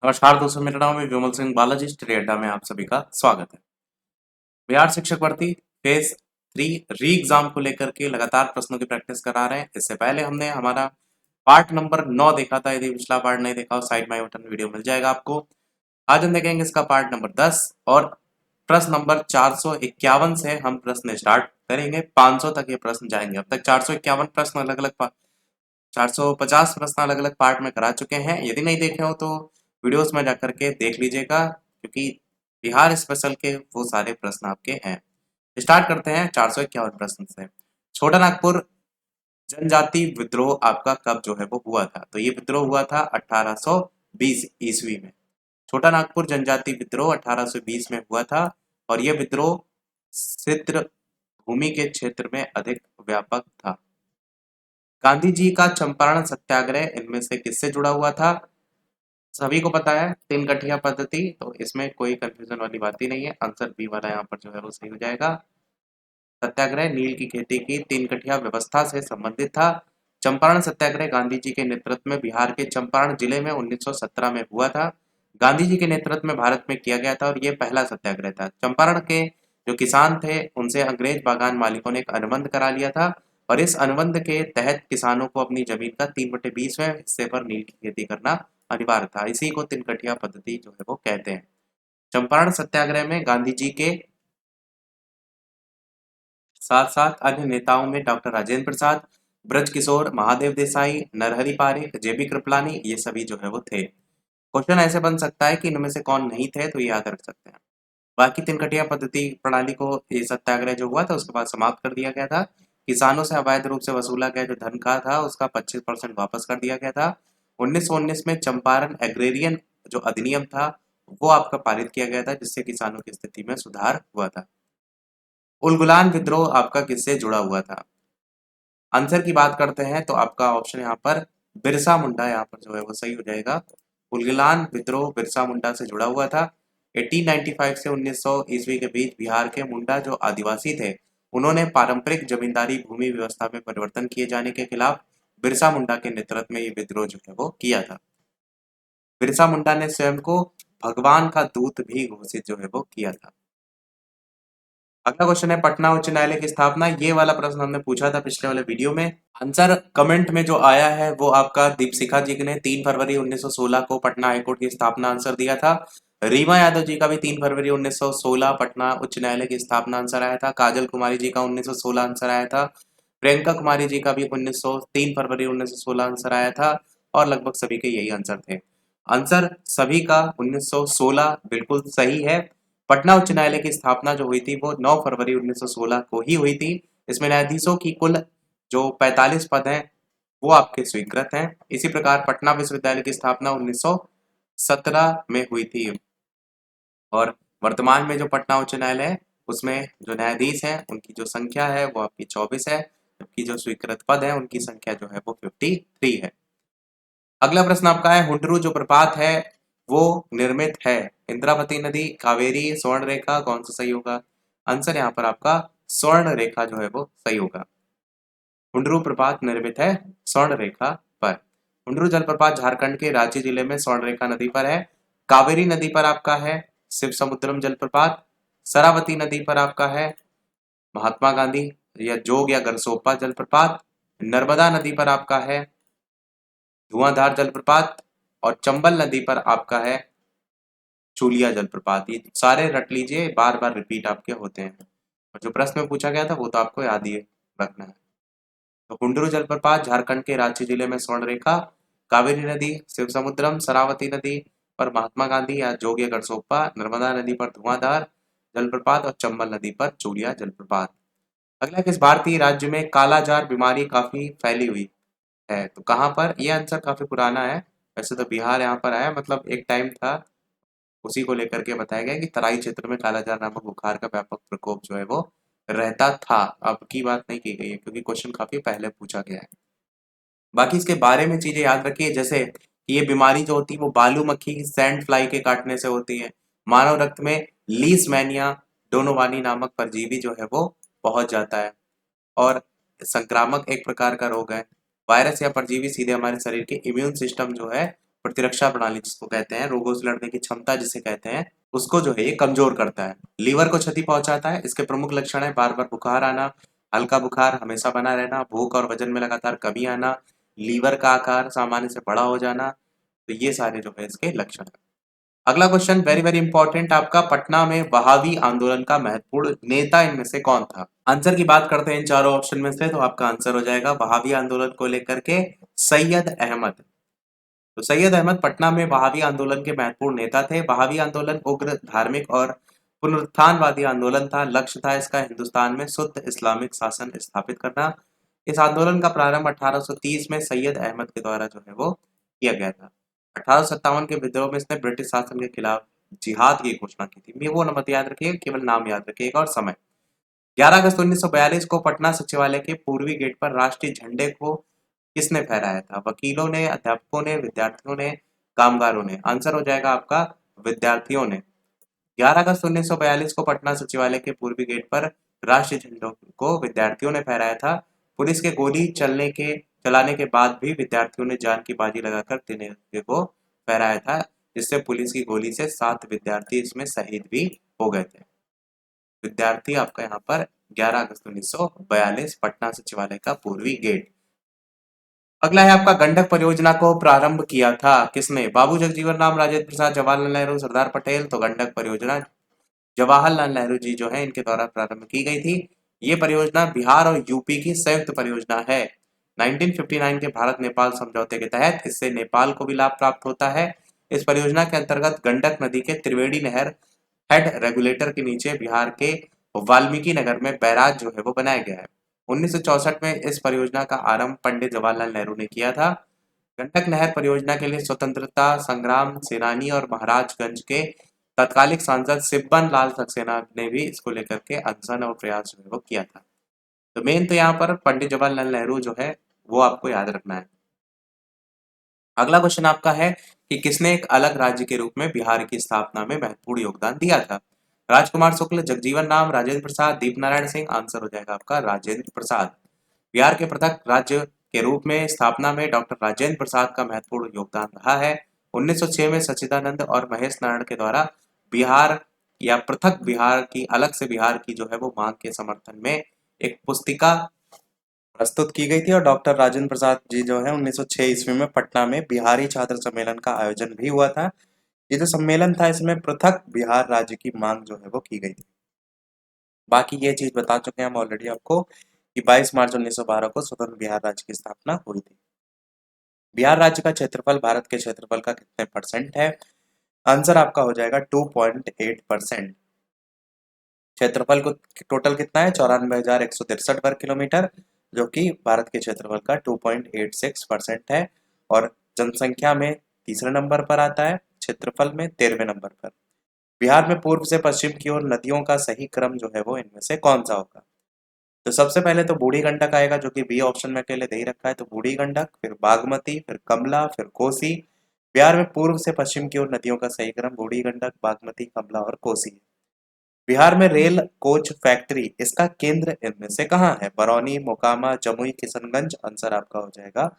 नमस्कार दोस्तों, मेरा नाम है विमल सिंह बालाजी। स्टडी अड्डा में आप सभी का स्वागत है। बिहार शिक्षक भर्ती फेज 3 री एग्जाम को लेकर के लगातार प्रश्नों की प्रैक्टिस करा रहे हैं। इससे पहले हमने हमारा पार्ट नंबर 9 देखा था। यदि पिछला पार्ट नहीं देखा हो, साइड माई बटन वीडियो मिल जाएगा आपको। आज हम देखेंगे इसका पार्ट नंबर 10 और प्रश्न नंबर 451 से हम प्रश्न स्टार्ट करेंगे। 500 तक ये प्रश्न जाएंगे। अब तक 451 प्रश्न अलग अलग 450 प्रश्न अलग अलग पार्ट में करा चुके हैं। यदि नहीं देखे हो तो वीडियोस में जाकर के देख लीजिएगा, क्योंकि बिहार स्पेशल के वो सारे प्रश्न आपके हैं। स्टार्ट करते हैं 451 प्रश्न से। छोटा नागपुर जनजाति विद्रोह आपका कब जो है वो हुआ था? तो ये विद्रोह हुआ था 1820 ईस्वी में। छोटा नागपुर जनजाति विद्रोह 1820 में हुआ था और यह विद्रोह सिद्र भूमि के क्षेत्र में अधिक व्यापक था। गांधी जी का चंपारण सत्याग्रह इनमें से किससे जुड़ा हुआ था? सभी को पता है, तीन गठिया पद्धति, तो इसमें कोई कंफ्यूजन वाली बात ही नहीं है। आंसर बी वाला यहाँ पर जो है वो सही हो जाएगा। सत्याग्रह नील की खेती की तीन गठिया व्यवस्था से संबंधित था। चंपारण सत्याग्रह गांधी जी के नेतृत्व में बिहार के चंपारण जिले में 1917 में हुआ था। गांधी जी के नेतृत्व में भारत में किया गया था और यह पहला सत्याग्रह था। चंपारण के जो किसान थे उनसे अंग्रेज बागान मालिकों ने एक अनुबंध करा लिया था और इस अनुबंध के तहत किसानों को अपनी जमीन का 3/20वें हिस्से पर नील की खेती करना अनिवार्य था। इसी को तिनकठिया पद्धति जो है वो कहते हैं। चंपारण सत्याग्रह में गांधी जी के साथ साथ अन्य नेताओं में डॉक्टर राजेंद्र प्रसाद, ब्रज किशोर, महादेव देसाई, नरहरि पारिक, जेबी कृपलानी, ये सभी जो है वो थे। क्वेश्चन ऐसे बन सकता है कि इनमें से कौन नहीं थे, तो ये याद रख सकते हैं। बाकी तिनकटिया पद्धति प्रणाली को, ये सत्याग्रह जो हुआ था उसके बाद समाप्त कर दिया गया था। किसानों से अवैध रूप से वसूला गया जो धन का था उसका 25% वापस कर दिया गया था। 1919 में चंपारण एग्रेरियन जो अधिनियम था वो आपका पारित किया गया था, जिससे किसानों की स्थिति में सुधार हुआ था। उलगुलान विद्रोह आपका किससे जुड़ा हुआ था? आंसर की बात करते हैं तो आपका ऑप्शन यहाँ पर बिरसा मुंडा यहाँ पर जो है वो सही हो जाएगा। उलगुलान विद्रोह बिरसा मुंडा से जुड़ा हुआ था। 1895 से 1900 ईस्वी के बीच बिहार के मुंडा जो आदिवासी थे उन्होंने पारंपरिक जमींदारी भूमि व्यवस्था में परिवर्तन किए जाने के खिलाफ बिरसा मुंडा के नेतृत्व में ये विद्रोह जो है वो किया था। बिरसा मुंडा ने स्वयं को भगवान का दूत भी घोषित जो है वो किया था। अगला क्वेश्चन है पटना उच्च न्यायालय की स्थापना। ये वाला प्रश्न हमने पूछा था पिछले वाले वीडियो में। आंसर कमेंट में जो आया है वो आपका दीपशिखा जी ने 3 फरवरी 1916 को पटना हाईकोर्ट की स्थापना आंसर दिया था। रीमा यादव जी का भी 3 फरवरी 1916 पटना उच्च न्यायालय की स्थापना आंसर आया था। काजल कुमारी जी का 1916 आंसर आया था। प्रियंका कुमारी जी का भी 3 फरवरी 1916 आंसर आया था और लगभग सभी के यही आंसर थे। आंसर सभी का 1916 बिल्कुल सही है। पटना उच्च न्यायालय की स्थापना जो हुई थी वो 9 फरवरी 1916 को ही हुई थी। इसमें न्यायाधीशों की कुल जो 45 पद हैं वो आपके स्वीकृत हैं। इसी प्रकार पटना विश्वविद्यालय की स्थापना 1917 में हुई थी और वर्तमान में जो पटना उच्च न्यायालय है उसमें जो न्यायाधीश हैं उनकी जो संख्या है वो आपकी 24 है, जबकि जो स्वीकृत पद है उनकी संख्या जो है वो 53 है। अगला प्रश्न आपका है हुंडरू जो प्रपात है वो निर्मित है इंद्रावती नदी, कावेरी, स्वर्ण रेखा, कौन सा सही होगा? आंसर यहाँ पर आपका स्वर्ण रेखा जो है वो सही होगा। हुंडरू प्रपात निर्मित है स्वर्ण रेखा पर। हुंडरू जलप्रपात झारखंड के रांची जिले में स्वर्ण रेखा नदी पर है। कावेरी नदी पर आपका है शिव समुद्रम जलप्रपात। शरावती नदी पर आपका है महात्मा गांधी या जोग या गरसोपा जलप्रपात। नर्मदा नदी पर आपका है धुआंधार जलप्रपात और चंबल नदी पर आपका है चूलिया जलप्रपात। ये सारे रट लीजिए, बार बार रिपीट आपके होते हैं और जो प्रश्न में पूछा गया था वो तो आपको याद ही रखना है। तो हुंडरू जलप्रपात झारखंड के रांची जिले में स्वर्ण रेखा, कावेरी नदी शिव समुद्रम, शरावती नदी पर महात्मा गांधी या जोगिया गढ़सोप्पा, नर्मदा नदी पर धुआंधार जलप्रपात और चंबल नदी पर चूलिया जलप्रपात। अगला, किस भारतीय राज्य में कालाजार बीमारी काफी फैली हुई है? तो कहाँ पर? यह आंसर काफी पुराना है। वैसे तो बिहार यहाँ पर आया, मतलब एक टाइम था उसी को लेकर के बताया गया कि तराई क्षेत्र में कालाजार नामक बुखार का व्यापक प्रकोप जो है वो रहता था। अब की बात नहीं की गई है क्योंकि क्वेश्चन काफी पहले पूछा गया है। बाकी इसके बारे में चीजें याद रखिए, जैसे ये बीमारी जो होती है वो बालू मक्खी सैंड फ्लाई के काटने से होती है। मानव रक्त में लीसमैनिया डोनोवानी नामक परजीवी जो है वो पहुंच जाता है और संक्रामक एक प्रकार का रोग है। वायरस या परजीवी सीधे हमारे शरीर के इम्यून सिस्टम जो है प्रतिरक्षा प्रणाली जिसको कहते हैं, रोगों से लड़ने की क्षमता जिसे कहते हैं, उसको जो है ये कमजोर करता है। लीवर को क्षति पहुंचाता है। इसके प्रमुख लक्षण है बार बार बुखार आना, हल्का बुखार हमेशा बना रहना, भूख और वजन में लगातार कमी आना, लीवर का आकार सामान्य से बड़ा हो जाना। तो ये सारे जो है इसके लक्षण है। अगला क्वेश्चन वेरी वेरी इंपॉर्टेंट आपका, पटना में वहाबी आंदोलन का महत्वपूर्ण नेता इनमें से कौन था? आंसर की बात करते हैं इन चारों ऑप्शन में से, तो आपका आंसर हो जाएगा वहाबी आंदोलन को लेकर के सैयद अहमद। तो सैयद अहमद पटना में वहाबी आंदोलन के महत्वपूर्ण नेता थे। वहाबी आंदोलन उग्र धार्मिक और पुनरुत्थानवादी आंदोलन था। लक्ष्य था इसका हिंदुस्तान में शुद्ध इस्लामिक शासन स्थापित करना। इस आंदोलन का प्रारंभ 1830 में सैयद अहमद के द्वारा जो है वो किया गया था। 1857 के विद्रोह में इसने ब्रिटिश शासन के खिलाफ जिहाद की घोषणा की थी। वो मत याद रखिएगा, केवल नाम याद रखिएगा और समय। 11 अगस्त 1942 को पटना सचिवालय के पूर्वी गेट पर राष्ट्रीय झंडे को किसने फहराया था? वकीलों ने, अध्यापकों ने, विद्यार्थियों ने, कामगारों ने? आंसर हो जाएगा आपका विद्यार्थियों ने। 11 अगस्त 1942 को पटना सचिवालय के पूर्वी गेट पर राष्ट्रीय झंडों को विद्यार्थियों ने फहराया था। पुलिस के गोली चलाने के बाद भी विद्यार्थियों ने जान की बाजी लगाकर तिरंगे को फहराया था, जिससे पुलिस की गोली से 7 विद्यार्थी इसमें शहीद भी हो गए थे। विद्यार्थी आपका यहाँ पर 11 अगस्त 1942 पटना सचिवालय का पूर्वी गेट। अगला है आपका, गंडक परियोजना को प्रारंभ किया था किसने? बाबू जगजीवन राम, राजेंद्र प्रसाद, जवाहरलाल नेहरू, सरदार पटेल? तो गंडक परियोजना जवाहरलाल नेहरू जी जो है इनके द्वारा प्रारंभ की गई थी। ये परियोजना बिहार और यूपी की संयुक्त परियोजना है। 1959 के भारत नेपाल समझौते के तहत इससे नेपाल को भी लाभ प्राप्त होता है। इस परियोजना के अंतर्गत गंडक नदी के त्रिवेणी नहर हेड रेगुलेटर के नीचे बिहार के वाल्मीकि नगर में बैराज जो है वो बनाया गया है। 1964 में इस परियोजना का आरंभ पंडित जवाहरलाल नेहरू ने किया था। गंडक नहर परियोजना के लिए स्वतंत्रता संग्राम सेनानी और महाराजगंज के तत्कालिक सांसद सिब्बन लाल सक्सेना ने भी इसको लेकर के अनशन और प्रयास जो है वो किया था। तो मेन तो यहाँ पर पंडित जवाहरलाल नेहरू जो है वो आपको याद रखना है। अगला क्वेश्चन आपका है कि किसने एक अलग राज्य के रूप में बिहार की स्थापना में महत्वपूर्ण योगदान दिया था? राजकुमार शुक्ल, जगजीवन राम, राजेंद्र प्रसाद, दीप नारायण सिंह? आंसर हो जाएगा आपका राजेंद्र प्रसाद। बिहार के पृथक राज्य के रूप में स्थापना में डॉक्टर राजेंद्र प्रसाद का महत्वपूर्ण योगदान रहा है। 1906 में सच्चिदानंद और महेश नारायण के द्वारा बिहार या पृथक बिहार की, अलग से बिहार की जो है वो मांग के समर्थन में एक पुस्तिका प्रस्तुत की गई थी और डॉक्टर राजेंद्र प्रसाद जी जो है 1906 ईस्वी में पटना में बिहारी छात्र सम्मेलन का आयोजन भी हुआ था। ये जो सम्मेलन था इसमें पृथक बिहार राज्य की मांग जो है वो की गई थी। बाकी ये चीज बता चुके हैं हम ऑलरेडी आपको कि 22 मार्च 1912 को स्वतंत्र बिहार राज्य की स्थापना हुई थी। बिहार राज्य का क्षेत्रफल भारत के क्षेत्रफल का कितने परसेंट है? आंसर आपका हो जाएगा 2.8%। क्षेत्रफल को टोटल कितना है? 94,163 वर्ग किलोमीटर, जो कि भारत के क्षेत्रफल का 2.86% है। और जनसंख्या में तीसरे नंबर पर आता है, क्षेत्रफल में 13वें नंबर पर। बिहार में पूर्व से पश्चिम की ओर नदियों का सही क्रम जो है वो इनमें से कौन सा होगा? तो सबसे पहले तो बूढ़ी गंडक आएगा, जो कि बी ऑप्शन में अकेले दे ही रखा है। तो बूढ़ी गंडक, फिर बागमती, फिर कमला, फिर कोसी। बिहार में पूर्व से पश्चिम की ओर नदियों का सही क्रम बूढ़ी गंडक, बागमती, कमला और कोसी है। बिहार में रेल कोच फैक्ट्री, इसका केंद्र इनमें से कहाँ है? बरौनी, मोकामा, जमुई, किशनगंज? आंसर आपका हो जाएगा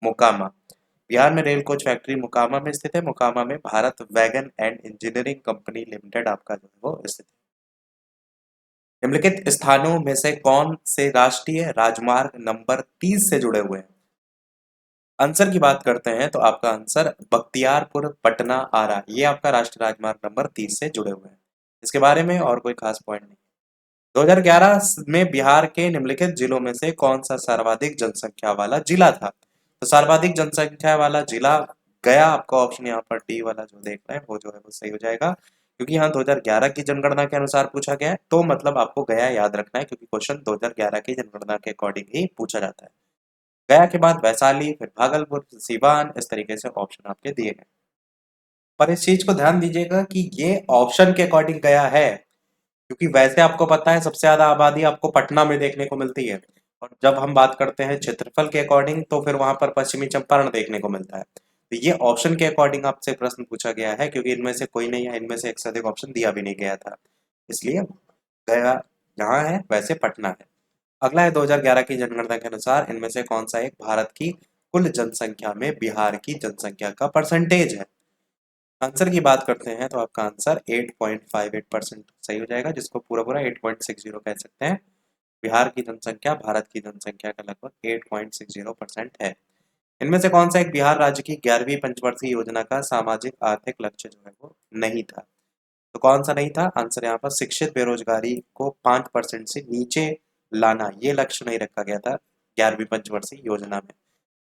मोकामा। बिहार में रेल कोच फैक्ट्री मोकामा में स्थित है। मोकामा में Bharat wagon and engineering company limited आपका जो है वो स्थित है। निम्नलिखित स्थानों में से कौन से राष्ट्रीय राजमार्ग नंबर 30 से जुड़े हुए हैं? आंसर की बात करते हैं तो आपका आंसर बख्तियारपुर पटना आरा, ये आपका राष्ट्रीय राजमार्ग नंबर 30 से जुड़े हुए हैं। इसके बारे में और कोई खास पॉइंट नहीं। 2011 में बिहार के निम्नलिखित जिलों में से कौन सा सर्वाधिक जनसंख्या वाला जिला था? तो सर्वाधिक जनसंख्या वाला जिला गया, आपका ऑप्शन यहाँ पर डी वाला जो देख रहे हैं वो जो है वो सही हो जाएगा, क्योंकि यहाँ 2011 की जनगणना के अनुसार पूछा गया है। तो मतलब आपको गया याद रखना है, क्योंकि क्वेश्चन 2011 की जनगणना के अकॉर्डिंग ही पूछा जाता है। गया के बाद वैशाली, फिर भागलपुर, सिवान, इस तरीके से ऑप्शन आपके दिए गए। पर इस चीज को ध्यान दीजिएगा कि ये ऑप्शन के अकॉर्डिंग गया है, क्योंकि वैसे आपको पता है सबसे ज्यादा आबादी आपको पटना में देखने को मिलती है, और जब हम बात करते हैं क्षेत्रफल के अकॉर्डिंग तो फिर वहां पर पश्चिमी चंपारण देखने को मिलता है। तो ये ऑप्शन के अकॉर्डिंग आपसे प्रश्न पूछा गया है, क्योंकि इनमें से कोई नहीं है, इनमें से एक से अधिक ऑप्शन दिया भी नहीं गया था, इसलिए गया जहाँ है वैसे पटना है। अगला है 2011 की जनगणना के अनुसार इनमें से कौन सा एक भारत की कुल जनसंख्या में बिहार की जनसंख्या का परसेंटेज है। आंसर की बात करते हैं तो आपका आंसर 8.58% सही हो जाएगा, जिसको पूरा पूरा 8.60 कह सकते हैं। बिहार की जनसंख्या भारत की जनसंख्या का लगभग 8.60% है। इनमें से कौन सा एक बिहार राज्य की 11वीं पंचवर्षीय योजना का सामाजिक आर्थिक लक्ष्य जो है वो नहीं था? तो कौन सा नहीं था? आंसर यहाँ पर शिक्षित बेरोजगारी को 5% से नीचे लाना, ये लक्ष्य नहीं रखा गया था 11वीं पंचवर्षीय योजना में।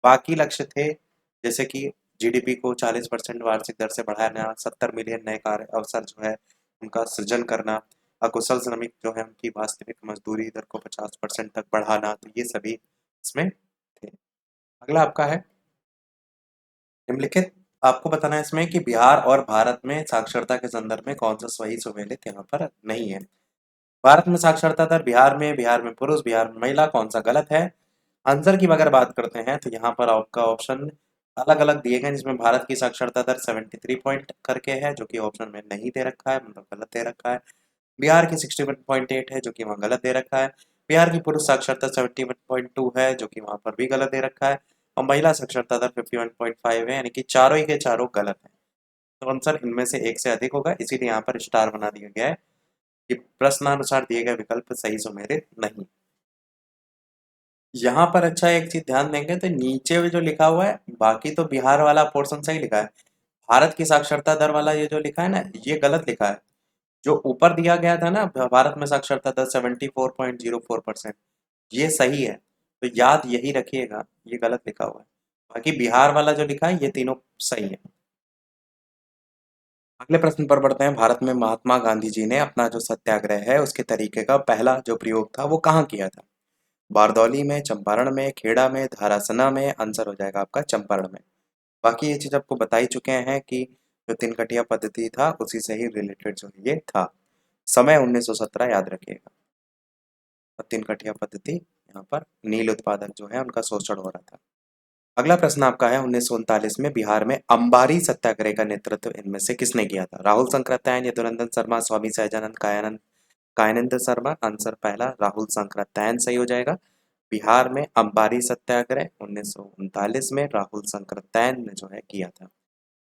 बाकी लक्ष्य थे जैसे कि जीडीपी को 40% वार्षिक दर से बढ़ाना, 70 मिलियन नए कार्य अवसर जो है उनका सृजन करना, अकुशल श्रमिक जो है उनकी वास्तविक मजदूरी दर को 50% तक बढ़ाना, तो ये सभी इसमें थे। अगला आपका है निम्नलिखित, आपको बताना है इसमें कि बिहार और भारत में साक्षरता के संदर्भ में कौन सा सही सुमेलित यहाँ पर नहीं है। भारत में साक्षरता दर बिहार में पुरुष, बिहार में महिला, कौन सा गलत है? आंसर की अगर बात करते हैं तो यहाँ पर आपका ऑप्शन अलग अलग दिए गए, जिसमें भारत की साक्षरता दर 73 पॉइंट करके है, जो कि ऑप्शन में नहीं दे रखा है, मतलब गलत दे रखा है। बिहार की 61.8 है, जो कि वहाँ गलत दे रखा है। बिहार की पुरुष साक्षरता 71.2 है, जो कि वहाँ पर भी गलत दे रखा है। और महिला साक्षरता दर 51.5 है, यानी कि चारों ही के चारों गलत है। तो आंसर इनमें से एक से अधिक होगा, इसीलिए यहाँ पर स्टार बना दिया गया है कि प्रश्नानुसार दिए गए विकल्प सही सुमेलित नहीं। यहाँ पर अच्छा एक चीज ध्यान देंगे तो नीचे में जो लिखा हुआ है, बाकी तो बिहार वाला पोर्शन सही लिखा है, भारत की साक्षरता दर वाला ये जो लिखा है ना, ये गलत लिखा है। जो ऊपर दिया गया था ना, भारत में साक्षरता दर 74.04%, ये सही है। तो याद यही रखिएगा, ये गलत लिखा हुआ है। बाकी बिहार वाला जो लिखा है ये तीनों सही है। अगले प्रश्न पर बढ़ते हैं। भारत में महात्मा गांधी जी ने अपना जो सत्याग्रह है उसके तरीके का पहला जो प्रयोग था वो कहाँ किया था? बारदौली में, चंपारण में, खेड़ा में, धारासना में? आंसर हो जाएगा आपका चंपारण में। बाकी ये चीज आपको बता ही चुके हैं कि जो तीन कटिया पद्धति था उसी से ही रिलेटेड जो ये था। समय 1917 याद रखिएगा। और तीन कटिया पद्धति यहाँ पर नील उत्पादक जो है उनका शोषण हो रहा था। अगला प्रश्न आपका है 1939 में बिहार में अंबारी सत्याग्रह का नेतृत्व इनमें से किसने किया था? राहुल शंकरदयान, यदुनंदन शर्मा, स्वामी सहजानंद, कायानंद शर्मा? आंसर पहला राहुल शंकरदयान सही हो जाएगा। बिहार में अंबारी सत्याग्रह 1939 में राहुल शंकरदयान ने जो है किया था।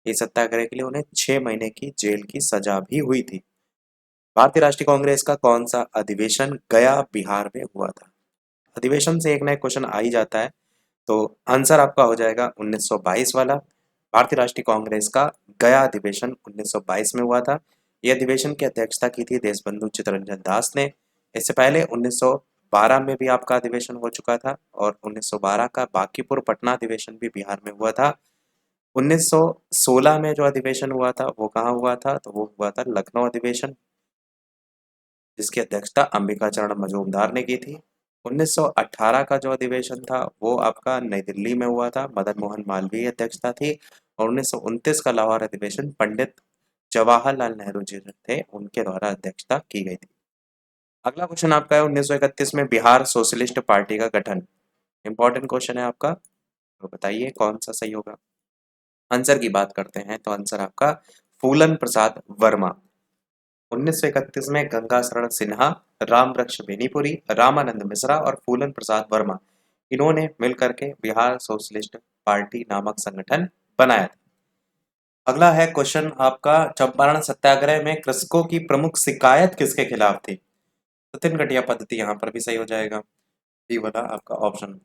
इस सत्याग्रह के लिए उन्हें 6 महीने की जेल की सजा भी हुई थी। भारतीय राष्ट्रीय कांग्रेस का कौन सा अधिवेशन गया बिहार में हुआ था? अधिवेशन से एक ना एक क्वेश्चन आ ही जाता है, तो आंसर आपका हो जाएगा 1922 वाला। भारतीय राष्ट्रीय कांग्रेस का गया अधिवेशन 1922 में हुआ था। यह अधिवेशन की अध्यक्षता की थी देशबंधु चित्तरंजन दास ने। इससे पहले 1912 में भी आपका अधिवेशन हो चुका था, और 1912 का बांकीपुर पटना अधिवेशन भी बिहार में हुआ था। 1916 में जो अधिवेशन हुआ था वो कहाँ हुआ था? तो वो हुआ था लखनऊ अधिवेशन, जिसकी अध्यक्षता अंबिका चरण मजूमदार ने की थी। 1918 का जो अधिवेशन था वो आपका नई दिल्ली में हुआ था, मदन मोहन मालवीय अध्यक्षता थी। और 1929 का लाहौर अधिवेशन पंडित जवाहरलाल नेहरू जी जो थे उनके द्वारा अध्यक्षता की गई थी। अगला क्वेश्चन आपका है 1931 में बिहार सोशलिस्ट पार्टी का गठन। इंपॉर्टेंट क्वेश्चन है आपका, तो बताइए कौन सा सही होगा। आंसर की बात करते हैं तो आंसर आपका फूलन प्रसाद वर्मा। 1931 में गंगा शरण सिन्हा, राम वृक्ष बेनीपुरी, रामानंद मिश्रा और फूलन प्रसाद वर्मा, इन्होंने मिलकर के बिहार सोशलिस्ट पार्टी नामक संगठन बनाया था। अगला है क्वेश्चन आपका, चंपारण सत्याग्रह में कृषकों की प्रमुख शिकायत किसके खिलाफ थी? तो तीन कटिया पद्धति यहाँ पर भी सही हो जाएगा, बी वाला आपका ऑप्शन।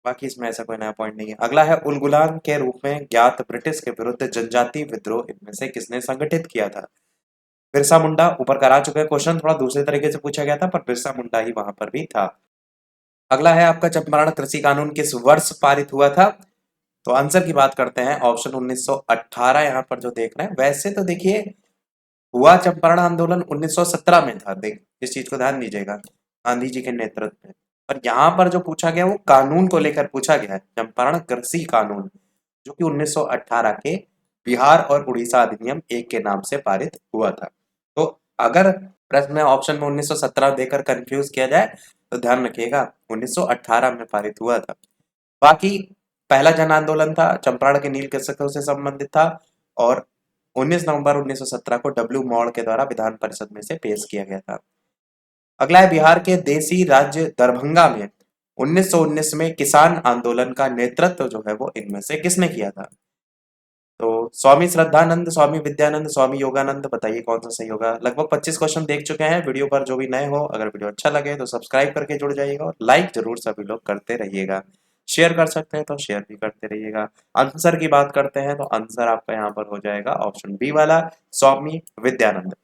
बाकी इसमें ऐसा कोई नया पॉइंट नहीं है। अगला है उलगुलान के रूप में ज्ञात ब्रिटिश के विरुद्ध जनजातीय विद्रोह इनमें से किसने संगठित किया था? बिरसा मुंडा। ऊपर करा चुके हैं क्वेश्चन, थोड़ा दूसरे तरीके से पूछा गया था, पर बिरसा मुंडा ही वहां पर भी था। अगला है आपका चंपारण कृषि कानून किस वर्ष पारित हुआ था? तो आंसर की बात करते हैं, ऑप्शन 1918 यहाँ पर जो देख रहे हैं। वैसे तो देखिए हुआ चंपारण आंदोलन 1917 में था, देख इस चीज को ध्यान दीजिएगा, गांधी जी के नेतृत्व में। पर यहाँ पर जो पूछा गया वो कानून को लेकर पूछा गया है, चंपारण कृषि कानून, जो कि 1918 के बिहार और उड़ीसा अधिनियम एक के नाम से पारित हुआ था। तो अगर प्रश्न में ऑप्शन में 1917 देकर कंफ्यूज किया जाए तो ध्यान रखिएगा 1918 में पारित हुआ था। बाकी पहला जन आंदोलन था, चंपारण के नील कृषकों से संबंधित था, और 19 नवंबर 1917 को डब्ल्यू मॉड के द्वारा विधान परिषद में से पेश किया गया था। अगला है बिहार के देसी राज्य दरभंगा में 1919 में किसान आंदोलन का नेतृत्व जो है वो इनमें से किसने किया था? तो स्वामी श्रद्धानंद, स्वामी विद्यानंद, स्वामी योगानंद, बताइए कौन सा सही होगा। लगभग 25 क्वेश्चन देख चुके हैं। वीडियो पर जो भी नए हो, अगर वीडियो अच्छा लगे तो सब्सक्राइब करके जुड़ जाइएगा और लाइक जरूर सभी लोग करते रहिएगा। शेयर कर सकते हैं तो शेयर भी करते रहिएगा। आंसर की बात करते हैं तो आंसर आपका यहाँ पर हो जाएगा ऑप्शन बी वाला, स्वामी विद्यानंद।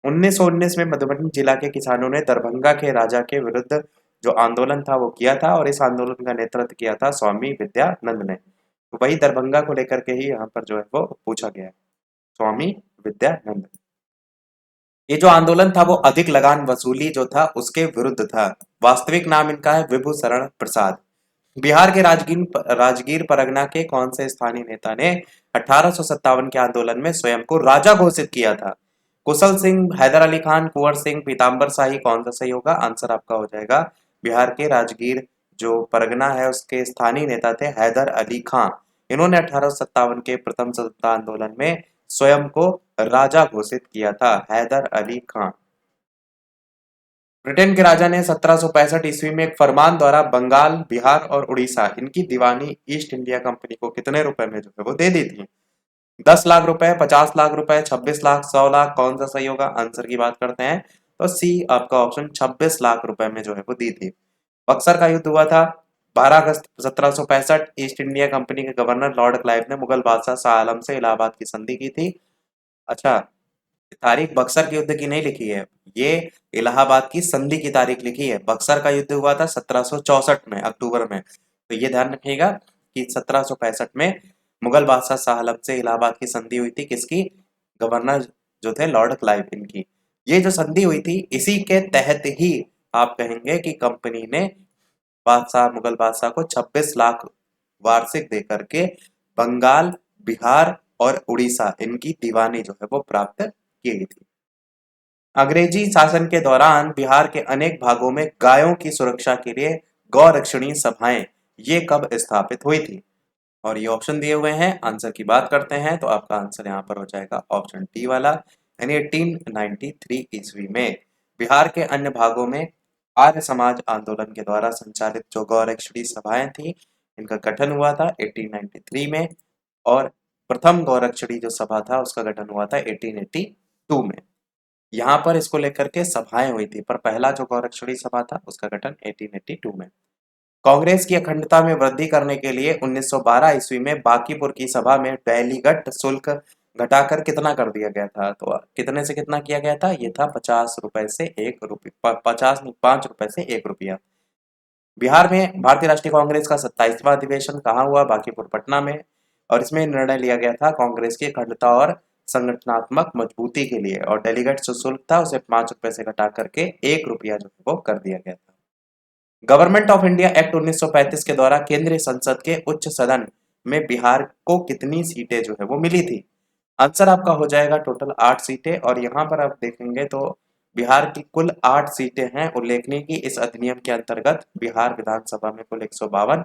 1919 में मधुबनी जिला के किसानों ने दरभंगा के राजा के विरुद्ध जो आंदोलन था वो किया था, और इस आंदोलन का नेतृत्व किया था स्वामी विद्यानंद ने। तो वही दरभंगा को लेकर के ही यहाँ पर जो है वो पूछा गया है, स्वामी विद्यानंद। ये जो आंदोलन था वो अधिक लगान वसूली जो था उसके विरुद्ध था। वास्तविक नाम इनका है विभु शरण प्रसाद। बिहार के राजगीर राजगीर परगना के कौन से स्थानीय नेता ने 1857 के आंदोलन में स्वयं को राजा घोषित किया था? कुशल सिंह, हैदर अली खान, कुंवर सिंह, पीताम्बर शाही, कौन सा सही होगा? आंसर आपका हो जाएगा बिहार के राजगीर जो परगना है उसके स्थानीय नेता थे हैदर अली खान। इन्होंने 1857 के प्रथम स्वतंत्रता आंदोलन में स्वयं को राजा घोषित किया था, हैदर अली खान। ब्रिटेन के राजा ने 1765 ईस्वी में एक फरमान द्वारा बंगाल, बिहार और उड़ीसा इनकी दीवानी ईस्ट इंडिया कंपनी को कितने रुपए में जो है वो दे दी थी? 10 लाख रुपए, 50 लाख रुपए, 26 लाख, 100 लाख, कौन सा सही होगा? आंसर की बात करते हैं तो सी आपका ऑप्शन 26 लाख रुपए में जो है वो दी थी। बक्सर का युद्ध हुआ था 12 अगस्त 1765। ईस्ट इंडिया कंपनी के गवर्नर लॉर्ड क्लाइव ने मुगल बादशाह शाह आलम से इलाहाबाद की संधि की थी। अच्छा, तारीख बक्सर के युद्ध की नहीं लिखी है, ये इलाहाबाद की संधि की तारीख लिखी है। बक्सर का युद्ध हुआ था 1764 में, अक्टूबर में। तो ये ध्यान रखिएगा कि 1765 में मुगल बादशाह शाह आलम से इलाहाबाद की संधि हुई थी। किसकी? गवर्नर जो थे लॉर्ड क्लाइव इनकी। ये जो संधि हुई थी इसी के तहत ही आप कहेंगे कि कंपनी ने मुगल बादशाह को 26 लाख वार्षिक दे करके बंगाल, बिहार और उड़ीसा इनकी दीवानी जो है वो प्राप्त की गई थी। अंग्रेजी शासन के दौरान बिहार के अनेक भागों में गायों की सुरक्षा के लिए गौरक्षणी सभाएं ये कब स्थापित हुई थी? और ये ऑप्शन दिए हुए हैं। आंसर की बात करते हैं तो आपका आंसर यहाँ पर हो जाएगा ऑप्शन डी वाला, यानी 1893 ईस्वी में। बिहार के अन्य भागों में आर्य समाज आंदोलन के द्वारा संचालित जो गौरक्षणी सभाएं थी इनका गठन हुआ था 1893 में, और प्रथम गौरक्षणी जो सभा था उसका गठन हुआ था 1882 में। यहाँ पर इसको लेकर के सभाएं हुई थी, पर पहला जो गौरक्षणी सभा था उसका गठन 1882 में। कांग्रेस की अखंडता में वृद्धि करने के लिए 1912 ईस्वी में बांकीपुर की सभा में डेलीगट शुल्क घटाकर कितना कर दिया गया था? तो कितने से कितना किया गया था? ये था 50 रुपए से 1 रुपया, 50 नहीं 5 रुपए से 1 रुपया। बिहार में भारतीय राष्ट्रीय कांग्रेस का 27वां अधिवेशन कहाँ हुआ? बांकीपुर पटना में। और इसमें निर्णय लिया गया था कांग्रेस की अखंडता और संगठनात्मक मजबूती के लिए, और डेलीगेट जो शुल्क था उसे 5 रुपए से घटा करके 1 रुपया जो है वो कर दिया गया था। गवर्नमेंट ऑफ इंडिया एक्ट 1935 के द्वारा केंद्रीय संसद के उच्च सदन में बिहार को कितनी सीटें जो है वो मिली थी? आंसर आपका हो जाएगा टोटल 8 सीटें, और यहाँ पर आप देखेंगे तो बिहार की कुल 8 सीटें हैं। उल्लेखनीय कि इस अधिनियम के अंतर्गत बिहार विधानसभा में कुल 152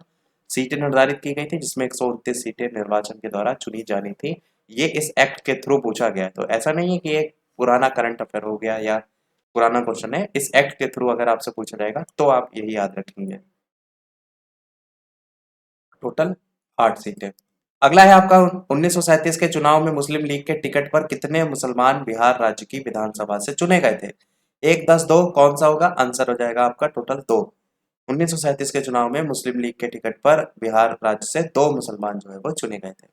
सीटें निर्धारित की गई थी, जिसमें 129 सीटें निर्वाचन के द्वारा चुनी जानी थी। ये इस एक्ट के थ्रू पूछा गया है, तो ऐसा नहीं है कि एक पुराना करंट अफेयर हो गया या पुराना क्वेश्चन है। इस एक्ट के थ्रू अगर आपसे पूछा जाएगा तो आप यही याद रखेंगे। टोटल 8 सीटें। अगला है आपका 1937 के चुनाव में मुस्लिम लीग के टिकट पर कितने मुसलमान बिहार राज्य की विधानसभा से चुने गए थे? 1, 10, 2, कौन सा होगा? आंसर हो जाएगा आपका टोटल 2। 1937 के चुनाव में मुस्लिम लीग के टिकट पर बिहार राज्य से 2 मुसलमान जो है वो चुने गए थे।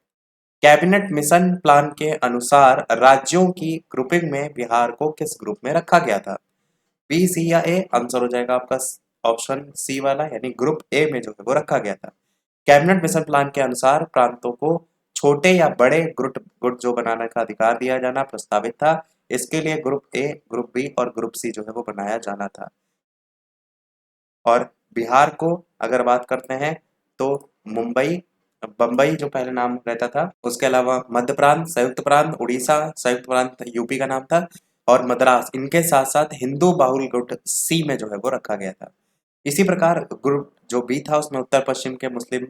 कैबिनेट मिशन प्लान के अनुसार राज्यों की ग्रुपिंग में बिहार को किस ग्रुप में रखा गया था? बी, सी या ए? आंसर हो जाएगा आपका ऑप्शन सी वाला, यानी ग्रुप ए में जो है वो रखा गया था। कैबिनेट मिशन प्लान के अनुसार प्रांतों को छोटे या बड़े गुट गुट जो बनाने का अधिकार दिया जाना प्रस्तावित था। इसके लिए ग्रुप ए, ग्रुप बी और ग्रुप सी जो है वो बनाया जाना था। और बिहार को अगर बात करते हैं तो मुंबई, बम्बई जो पहले नाम रहता था, उसके अलावा मध्य प्रांत, संयुक्त प्रांत उड़ीसा, संयुक्त प्रांत यूपी का नाम था, और मद्रास, इनके साथ साथ हिंदू बाहुल गुट सी में जो है वो रखा गया था। इसी प्रकार ग्रुप जो बी था उसमें उत्तर पश्चिम के मुस्लिम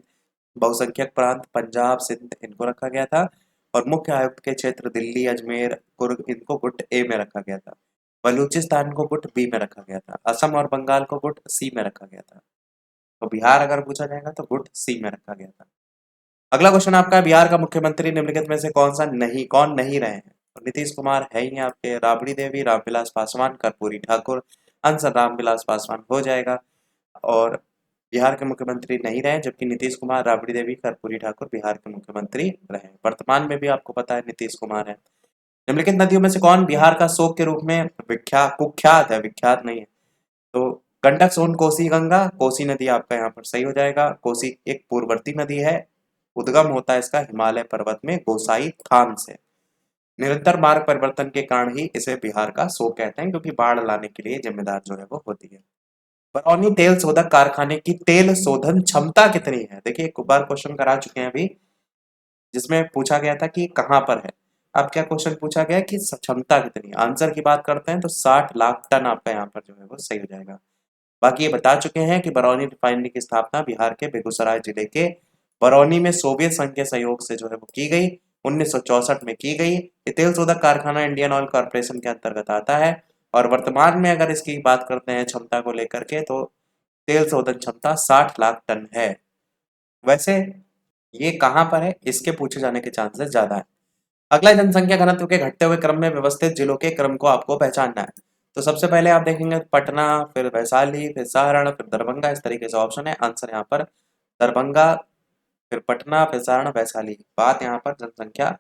बहुसंख्यक प्रांत पंजाब, सिंध इनको रखा गया था, और मुख्य आयुक्त के क्षेत्र दिल्ली, अजमेर, कुर्ग इनको गुट ए में रखा गया था। बलूचिस्तान को गुट बी में रखा गया था। असम और बंगाल को गुट सी में रखा गया था। तो बिहार अगर पूछा जाएगा तो गुट सी में रखा गया था। अगला क्वेश्चन आपका है, बिहार का मुख्यमंत्री निम्नलिखित में से कौन नहीं रहे हैं? तो नीतीश कुमार है ही आपके, राबड़ी देवी, रामविलास पासवान, कर्पूरी ठाकुर, आंसर रामविलास पासवान हो जाएगा। और बिहार के मुख्यमंत्री नहीं रहे, जबकि नीतीश कुमार, राबड़ी देवी, कर्पूरी ठाकुर बिहार के मुख्यमंत्री रहे। वर्तमान में भी आपको पता है नीतीश कुमार है। निम्नलिखित नदियों में से कौन बिहार का शोक के रूप में कुख्यात है, विख्यात नहीं है? तो गंडक, सोन, कोसी, गंगा। कोसी नदी आपका यहाँ पर सही हो जाएगा। कोसी एक पूर्ववर्ती नदी है, उद्गम होता है इसका हिमालय पर्वत में गोसाई थान से। निरंतर मार्ग परिवर्तन के कारण ही इसे बिहार का शोक कहते हैं, क्योंकि बाढ़ लाने के लिए जिम्मेदार जो है वो होती है। बरौनी तेल शोधक कारखाने की तेल शोधन क्षमता कितनी है? देखिए, एक बार क्वेश्चन करा चुके हैं अभी, जिसमें पूछा गया था कि कहाँ पर है। अब क्या क्वेश्चन पूछा गया कि क्षमता कितनी है? आंसर की बात करते हैं तो 60 लाख टन आपका यहाँ पर जो है वो सही हो जाएगा। बाकी ये बता चुके हैं कि बरौनी रिफाइनरी की स्थापना बिहार के बेगूसराय जिले के बरौनी में सोवियत संघ के सहयोग से जो है वो की गई, 1964 में की गई। ये तेल शोधक कारखाना इंडियन ऑयल कॉर्पोरेशन के अंतर्गत आता है। और वर्तमान में अगर इसकी बात करते हैं क्षमता को लेकर के, तो तेल शोधन क्षमता 60 लाख टन है। वैसे ये कहाँ पर है, इसके पूछे जाने के चांसेस ज्यादा है। अगला, जनसंख्या घनत्व के घटते हुए क्रम में व्यवस्थित जिलों के क्रम को आपको पहचानना है। तो सबसे पहले आप देखेंगे पटना, फिर वैशाली, फिर सारण, फिर दरभंगा, इस तरीके से ऑप्शन है। आंसर यहाँ पर दरभंगा, फिर पटना, फिर सारण, वैशाली। बात यहाँ पर जनसंख्या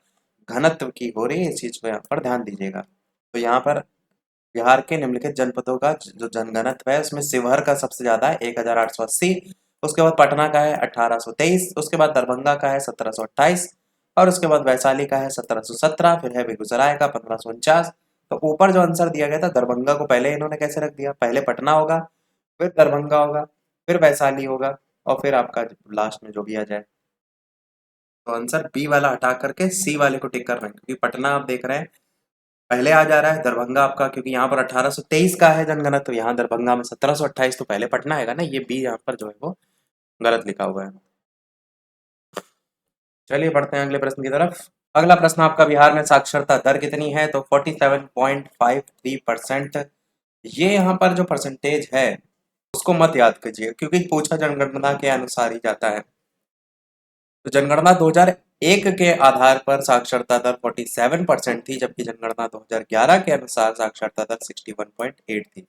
घनत्व की हो रही है, इस चीज को यहाँ पर ध्यान दीजिएगा। तो यहाँ पर बिहार के निम्नलिखित जनपदों का जो जनघनत्व है, उसमें शिवहर का सबसे ज्यादा है 1880। उसके बाद पटना का है 1823। उसके बाद दरभंगा का है 1728। और उसके बाद वैशाली का है 1717। फिर है बेगूसराय का 1549। तो ऊपर जो आंसर दिया गया था, दरभंगा को पहले इन्होंने कैसे रख दिया, पहले पटना होगा, फिर दरभंगा होगा, फिर वैशाली होगा, और फिर आपका लास्ट में जो भी आ जाए। तो आंसर बी वाला हटा करके सी वाले को टिक कर रहे हैं, क्योंकि पटना आप देख रहे हैं पहले आ जा रहा है। दरभंगा आपका, क्योंकि यहाँ पर 1823 का है जनगणना, तो यहाँ दरभंगा में 1728, तो पहले पटना आएगा ना। ये बी यहाँ पर जो है वो गलत लिखा हुआ है। चलिए बढ़ते हैं अगले प्रश्न की तरफ। अगला प्रश्न आपका, बिहार में साक्षरता दर कितनी है? तो 47.53%। ये यहाँ पर जो परसेंटेज है उसको मत याद कीजिए, क्योंकि पूछा जनगणना के अनुसार ही जाता है। तो जनगणना 2001 के आधार पर साक्षरता दर 47% थी, जबकि जनगणना 2011 के अनुसार साक्षरता दर 61.8 थी।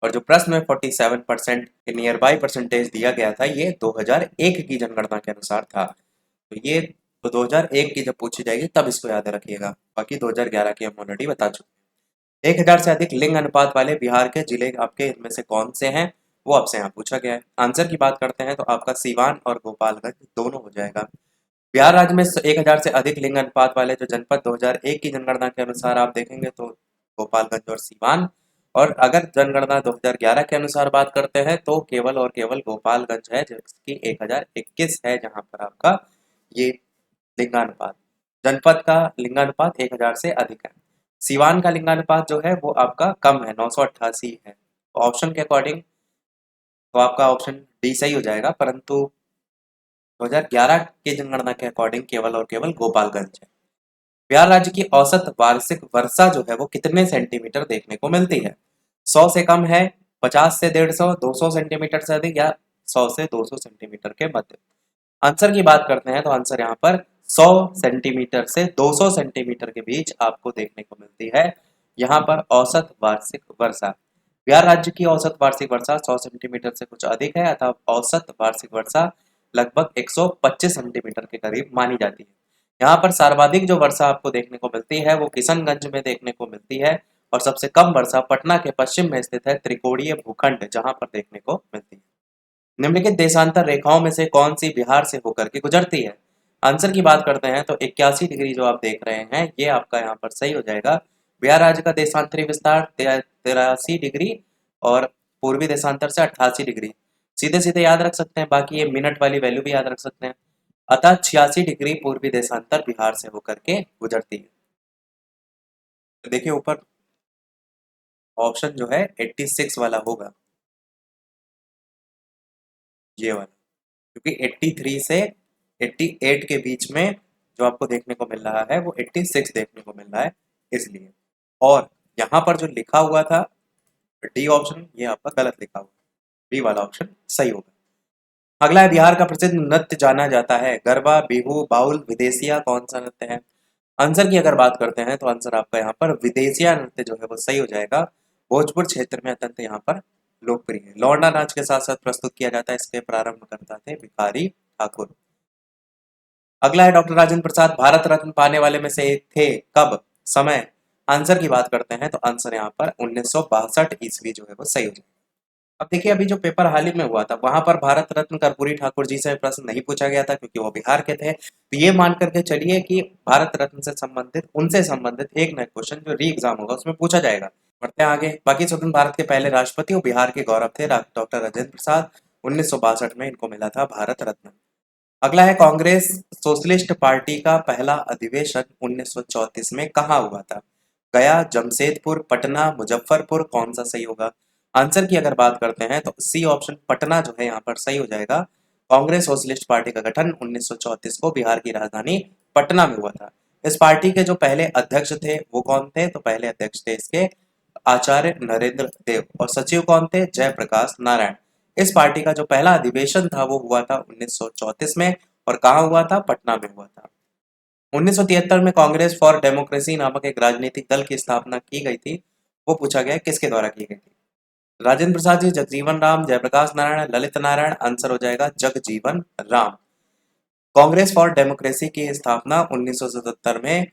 और जो प्रश्न में 47% के नियर बाई परसेंटेज दिया गया था, ये 2001 की जनगणना के अनुसार था। तो ये तो 2001 की जब पूछी जाएगी तब इसको याद रखिएगा। बाकी 2011 की हम ऑलरेडी बता चुके हैं। 1000 से अधिक लिंग अनुपात वाले बिहार के जिले आपके इनमें से कौन से हैं, वो आपसे यहाँ पूछा गया है। आंसर की बात करते हैं तो आपका सीवान और गोपालगंज दोनों हो जाएगा। बिहार राज्य में 1000 से अधिक लिंग अनुपात वाले जो जनपद 2001 की जनगणना के अनुसार आप देखेंगे तो गोपालगंज और सीवान। और अगर जनगणना 2011 के अनुसार बात करते हैं तो केवल और केवल गोपालगंज है, जिसकी 1021 है, जहां पर आपका ये लिंगानुपात, जनपद का लिंगानुपात 1000 से अधिक है। सीवान का लिंगानुपात जो है वो आपका कम है, 988 है। तो ऑप्शन के अकॉर्डिंग तो आपका ऑप्शन डी सही हो जाएगा, परंतु 2011 की जनगणना के अकॉर्डिंग केवल और केवल गोपालगंज है। बिहार राज्य की औसत वार्षिक वर्षा जो है वो कितने सेंटीमीटर देखने को मिलती है? 100 से कम है, 50 से 150, 200 सेंटीमीटर से अधिक, या 100 से 200 सेंटीमीटर के मध्य? आंसर की बात करते हैं तो आंसर यहाँ पर 100 सेंटीमीटर से 200 सेंटीमीटर के बीच आपको देखने को मिलती है यहाँ पर औसत वार्षिक वर्षा। बिहार राज्य की औसत वार्षिक वर्षा 100 सेंटीमीटर से कुछ अधिक है, अतः औसत वार्षिक वर्षा लगभग 125 सेंटीमीटर के करीब मानी जाती है। यहाँ पर सर्वाधिक जो वर्षा आपको देखने को मिलती है वो किशनगंज में देखने को मिलती है, और सबसे कम वर्षा पटना के पश्चिम में स्थित है त्रिकोणीय भूखंड, जहां पर देखने को मिलती है। निम्नलिखित देशांतर रेखाओं में से कौन सी बिहार से होकर के गुजरती है? आंसर की बात करते हैं तो 81 डिग्री जो आप देख रहे हैं ये आपका यहाँ पर सही हो जाएगा। बिहार राज्य का देशांतरी विस्तार 83 डिग्री, और पूर्वी देशांतर से 88 डिग्री। सीधे सीधे याद रख सकते हैं, बाकी ये मिनट वाली वैल्यू भी याद रख सकते हैं। अतः 86 डिग्री पूर्वी देशांतर बिहार से होकर के गुजरती है। तो देखिए ऊपर ऑप्शन जो है 86 वाला होगा, ये वाला, क्योंकि 83 से 88 के बीच में जो आपको देखने को मिल रहा है वो 86 देखने को मिल रहा है, इसलिए। और यहाँ पर जो लिखा हुआ था डी ऑप्शन, ये आपका गलत लिखा हुआ है, बी वाला ऑप्शन सही होगा। अगला है बिहार का प्रसिद्ध नृत्य जाना जाता है, गरबा, बिहू, बाउल, विदेसिया, कौन सा नृत्य है? आंसर की अगर बात करते हैं तो आंसर आपका यहाँ पर विदेसिया नृत्य जो है वो सही हो जाएगा। भोजपुर क्षेत्र में अत्यंत यहाँ पर लोकप्रिय है। लौंडा नाच के साथ साथ प्रस्तुत किया जाता है, इसके प्रारंभकर्ता थे भिखारी ठाकुर। अगला है डॉक्टर राजेंद्र प्रसाद भारत रत्न पाने वाले में से एक थे, कब, समय? आंसर की बात करते हैं तो आंसर यहाँ पर 1962 ईस्वी जो है वो सही हो जाएगा। अब देखिए अभी जो पेपर हाल ही में हुआ था वहां पर भारत रत्न कर्पूरी ठाकुर जी से प्रश्न नहीं पूछा गया था क्योंकि वो बिहार के थे, तो ये मान करके चलिए कि भारत रत्न से संबंधित उनसे संबंधित एक नया क्वेश्चन जो री एग्जाम होगा उसमें पूछा जाएगा। बढ़ते हैं आगे। बाकी स्वतंत्र भारत के पहले राष्ट्रपति और बिहार के गौरव थे डॉक्टर राजेंद्र प्रसाद। 1962 में इनको मिला था भारत रत्न। अगला है कांग्रेस सोशलिस्ट पार्टी का पहला अधिवेशन 1934 में कहाँ हुआ था? गया, जमशेदपुर, पटना, मुजफ्फरपुर, कौन सा सही होगा? आंसर की अगर बात करते हैं तो सी ऑप्शन पटना जो है यहाँ पर सही हो जाएगा। कांग्रेस सोशलिस्ट पार्टी का गठन 1934 को बिहार की राजधानी पटना में हुआ था। इस पार्टी के जो पहले अध्यक्ष थे वो कौन थे? तो पहले अध्यक्ष थे इसके आचार्य नरेंद्र देव और सचिव कौन थे? जयप्रकाश नारायण। इस पार्टी का जो पहला अधिवेशन था वो हुआ था 1934 में और कहाँ हुआ था? पटना में हुआ था। 1973 में कांग्रेस फॉर डेमोक्रेसी नामक एक राजनीतिक दल की स्थापना की गई थी, वो पूछा गया है किसके द्वारा की गई थी? राजेंद्र प्रसाद जी, जगजीवन राम, जयप्रकाश नारायण, ललित नारायण, आंसर हो जाएगा जगजीवन राम। कांग्रेस फॉर डेमोक्रेसी की स्थापना 1977 में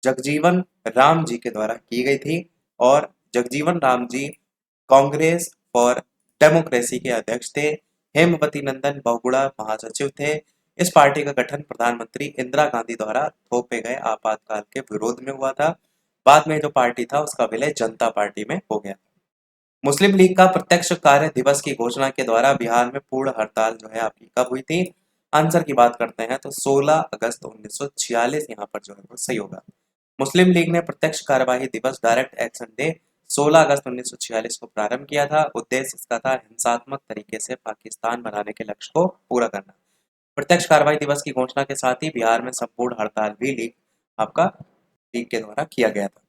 जगजीवन राम जी के द्वारा की गई थी और जगजीवन राम जी कांग्रेस फॉर डेमोक्रेसी के अध्यक्ष थे। हेमवती नंदन बहुगुणा महासचिव थे। इस पार्टी का गठन प्रधानमंत्री इंदिरा गांधी द्वारा थोपे गए आपातकाल के विरोध में हुआ था। बाद में जो पार्टी था उसका विलय जनता पार्टी में हो गया। मुस्लिम लीग का प्रत्यक्ष कार्य दिवस की घोषणा के द्वारा बिहार में पूर्ण हड़ताल जो है आपकी कब हुई थी? आंसर की बात करते हैं तो 16 अगस्त 1946 यहाँ पर जो है वो सही होगा। मुस्लिम लीग ने प्रत्यक्ष कार्यवाही दिवस डायरेक्ट एक्शन डे 16 अगस्त 1946 को प्रारंभ किया था। उद्देश्य इसका था हिंसात्मक तरीके से पाकिस्तान बनाने के लक्ष्य को पूरा करना। प्रत्यक्ष कार्रवाई दिवस की घोषणा के साथ ही बिहार में संपूर्ण हड़ताल भी लीग के द्वारा किया गया था।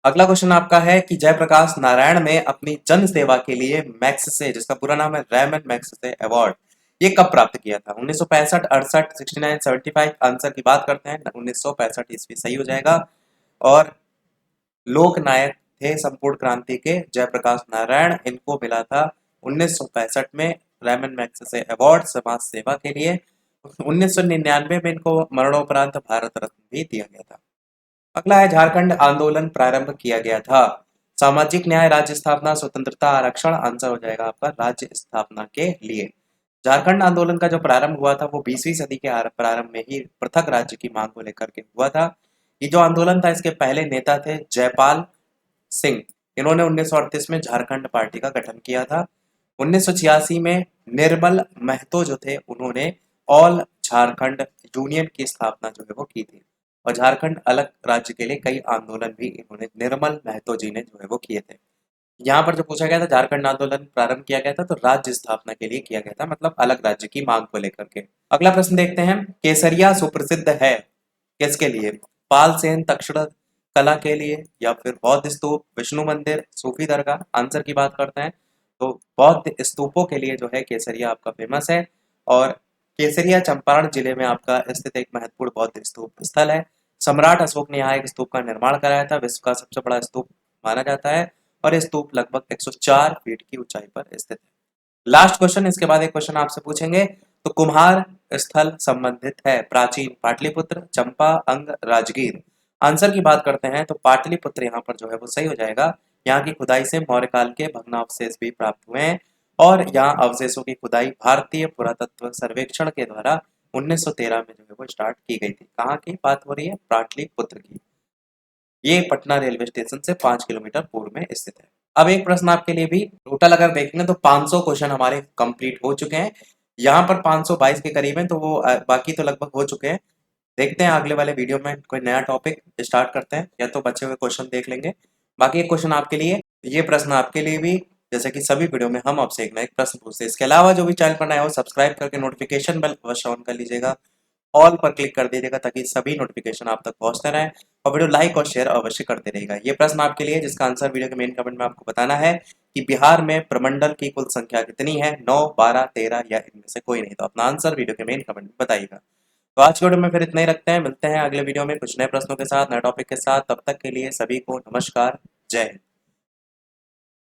अगला क्वेश्चन आपका है कि जयप्रकाश नारायण ने अपनी जन सेवा के लिए मैग्सेसे, जिसका पूरा नाम है रेमन मैग्सेसे अवार्ड, ये कब प्राप्त किया था? 1965, 68, 69, 75? आंसर की बात करते हैं 1965 ईस्वी सही हो जाएगा। और लोक नायक थे संपूर्ण क्रांति के जयप्रकाश नारायण, इनको मिला था 1965 में रेमन मैग्सेसे अवार्ड समाज सेवा के लिए। 1999 में इनको मरणोपरांत भारत रत्न भी दिया गया था। अगला है झारखंड आंदोलन प्रारंभ किया गया था। सामाजिक न्याय, राज्य स्थापना, स्वतंत्रता, आरक्षण? आंसर हो जाएगा आपका राज्य स्थापना के लिए। झारखंड आंदोलन का जो प्रारंभ हुआ था वो 20वीं सदी के प्रारंभ में ही पृथक राज्य की मांग को लेकर के हुआ था। ये जो आंदोलन था इसके पहले नेता थे जयपाल सिंह। इन्होंने 1938 में झारखंड पार्टी का गठन किया था। 1986 में निर्मल महतो जो थे उन्होंने ऑल झारखंड यूनियन की स्थापना जो है वो की थी और झारखंड अलग राज्य के लिए कई आंदोलन भी इन्होंने निर्मल महतो जी ने जो है वो किए थे। यहाँ पर जो पूछा गया था झारखंड आंदोलन प्रारंभ किया गया था तो राज्य स्थापना के लिए किया गया था, मतलब अलग राज्य की मांग को लेकर के। अगला प्रश्न देखते हैं, केसरिया सुप्रसिद्ध है किसके लिए? पाल सेन तक्षण कला के लिए या फिर बौद्ध स्तूप, विष्णु मंदिर, सूफी दरगाह? आंसर की बात करते हैं तो बौद्ध स्तूपों के लिए जो है केसरिया आपका फेमस है और केसरिया चंपारण जिले में आपका स्थित एक महत्वपूर्ण बौद्ध स्तूप स्थल है। सम्राट अशोक ने यहाँ एक स्तूप का निर्माण कराया था, विश्व का सबसे बड़ा स्तूप माना जाता है और ये स्तूप लगभग 104 फीट की ऊंचाई पर स्थित है। लास्ट क्वेश्चन, इसके बाद एक क्वेश्चन आपसे पूछेंगे तो कुम्हार स्थल संबंधित है प्राचीन पाटलिपुत्र, चंपा, अंग, राजगीर? आंसर की बात करते हैं तो पाटलिपुत्र यहाँ पर जो है वो सही हो जाएगा। यहाँ की खुदाई से मौर्य काल के भग्नावशेष भी प्राप्त हुए हैं और यहाँ अवशेषों की खुदाई भारतीय पुरातत्व सर्वेक्षण के द्वारा 1913 में जो है वो स्टार्ट की गई थी। कहाँ की बात हो रही है? पाटलिपुत्र की। ये पटना रेलवे स्टेशन से 5 किलोमीटर पूर्व में स्थित है। अब एक प्रश्न आपके लिए भी, टोटल अगर देखेंगे तो 500 क्वेश्चन हमारे कंप्लीट हो चुके हैं। यहाँ पर 522 के करीब हैं तो वो बाकी तो लगभग हो चुके हैं। देखते हैं अगले वाले वीडियो में कोई नया टॉपिक स्टार्ट करते हैं या तो बचे हुए क्वेश्चन देख लेंगे। बाकी एक क्वेश्चन आपके लिए, ये प्रश्न आपके लिए भी, जैसे कि सभी वीडियो में हम आपसे एक ना एक प्रश्न पूछते हैं। इसके अलावा जो भी चैनल पर नया हो सब्सक्राइब करके नोटिफिकेशन बेल अवश्य ऑन कर लीजिएगा, ऑल पर क्लिक कर दीजिएगा ताकि सभी नोटिफिकेशन आप तक पहुंचते रहें और वीडियो लाइक और शेयर अवश्य करते रहेगा। ये प्रश्न आपके लिए जिसका आंसर वीडियो के मेन कमेंट में आपको बताना है कि बिहार में प्रमंडल की कुल संख्या कितनी है, 9, 12, 13 या इनमें से कोई नहीं। तो अपना आंसर वीडियो के मेन कमेंट में बताइएगा। तो आज के वीडियो में फिर इतना ही रखते हैं, मिलते हैं अगले वीडियो में कुछ नए प्रश्नों के साथ, नए टॉपिक के साथ। तब तक के लिए सभी को नमस्कार, जय हिंद।